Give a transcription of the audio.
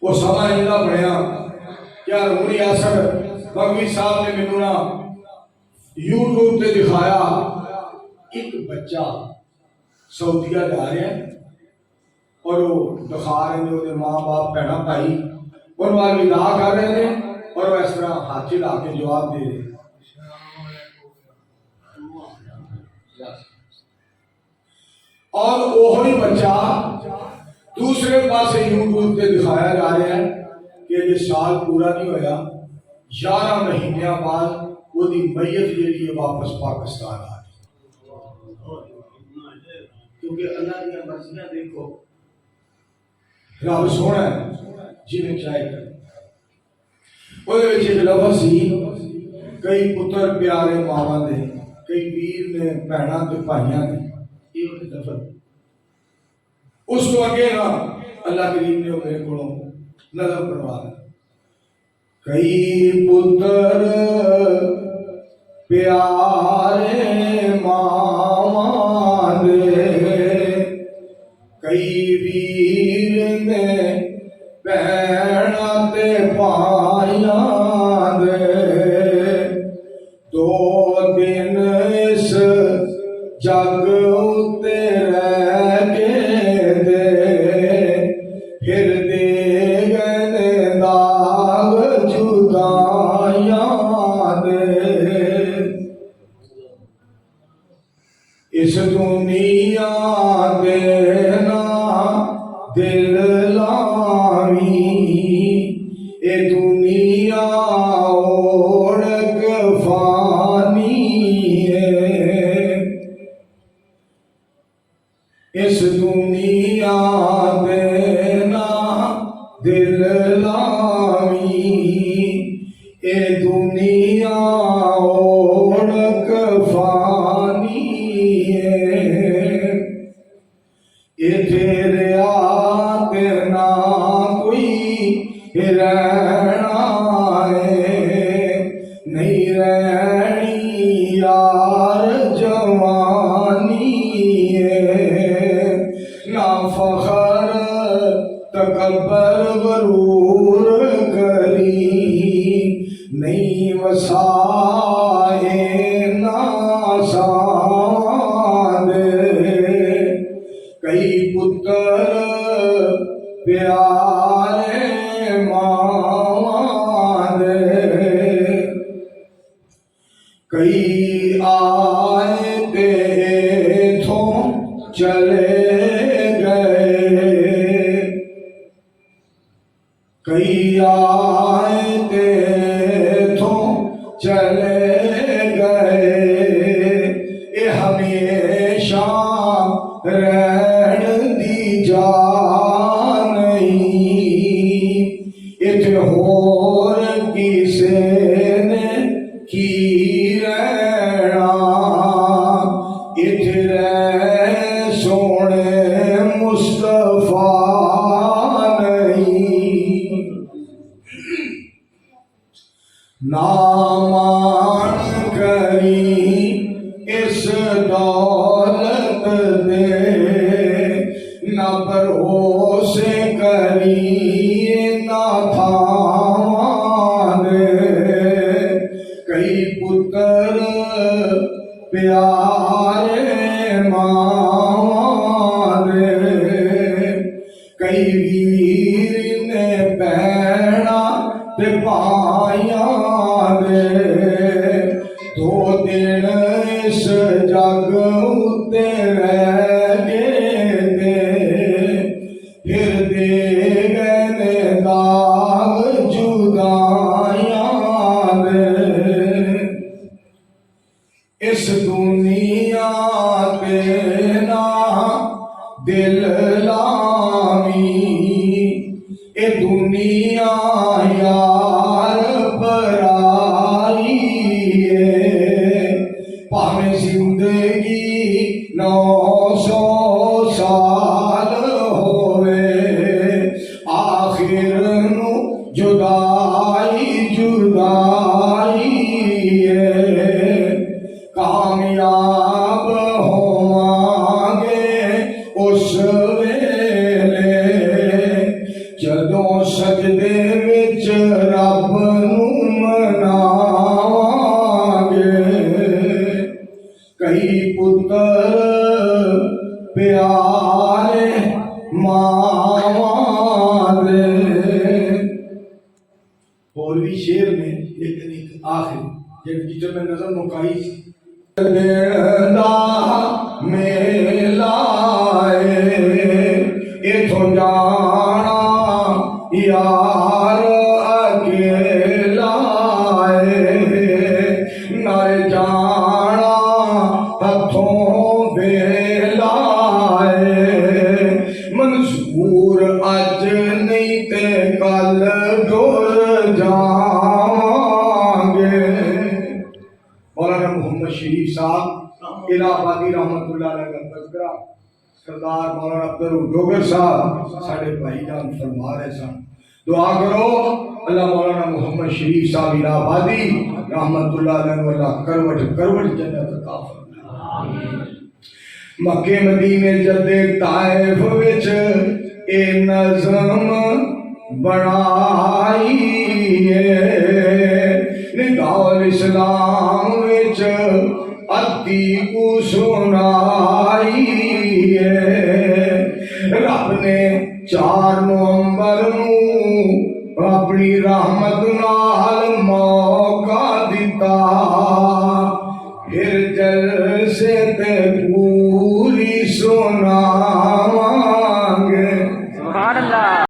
वो समा इंदा बनया कि हरमूनी असर बगवी साहब ने मैनू ना यूट्यूब पे दिखाया एक बच्चा सऊदीया जा रहा है और वो दिखा रहे हैं उसके माँ बाप भैन भाई और वाल विदा कर रहे हैं और वो इस तरह हाथ ला के जवाब दे रहे और वही बच्चा दूसरे पास यूट्यूब पे दिखाया जा रहा है कि ये साल पूरा नहीं होया 11 महीनों बाद वो मैयत जी वापस पाकिस्तान आ गई क्योंकि अल्लाह की मर्जियां देखो रब सोना जिन्हें चाहे एक लफ्ज़ सी कई पुत्र प्यारे मावां दे कई वीर ने भैणों के भाइयों ने ये लफ्ज़ उस तो अगे ना अल्लाह करीम ने मेरे को नजर बनवा कई पुत्र प्यारे मावां दे कई वीर ने भैणा ते भाइयां दे दो दिन इस जग उत्ते रह के दे फिर दे गए दाग जुदाइयां दे इस दुनिया देना दिल लावी ए दुनिया ओढ़क फानी है इस दुनिया देना दिल लावी ए दुनिया ओढ़क फानी ये तेरे आते ना कोई रहना है नहीं रहनी यार जवानी है ना फखर तकबर गरूर करी नहीं वसाए ना कई पुत्र प्यारे मावां दे कई आए ते थो चले गए कई आए ते थो चले गए ये हमेशा रहन दी जा नहीं इत होर किसे ने की रहना इत रह सोने मुस्तफा नहीं ना मान करी इस दौलत ना भरोसे करी ना थावां दे कई पुत्र प्यारे मावां दे कई वीर ने भैणा ते भाइयां दे दो दिन इस जग उत्ते रह गए फिर दे गए दाग जुदाइयां दे इस दुनिया पे ना दिल लावी ए दुनिया यार पराई है भावें जिंदगी 900 साल होवे आखिर नू जुदाई जुदाई है कामयाब होवांगे उस वेले जद जदों सजदे विच रब नूं मनावांगे कई पुत्र प्यारे मावां दे। और भी शेर में लेकिन एक आखिर जिस में नजर मुकाई मेला इथों जाना यार अकेला नाल जाना हथों वेला मंसूर अज नहीं ते कल जुर जावांगे। मौलाना मोहम्मद शरीफ साहब इलाहाबादी रहमतुल्लाह अलैह का तज़किरा सरदार मौलाना अब्दुल डोगर साहब साढ़े भाईजान फरमा रहे सन। दुआ करो अल्लाह मौलाना मोहम्मद शरीफ साहब इलाहाबादी रहमतुल्लाह अलैह वाला करवट करवट जन्नत अता फरमाए। मक्के मदीने जदे ताइफ विच ए नज़म बनाई निदाउल इस्लाम विच अद्दी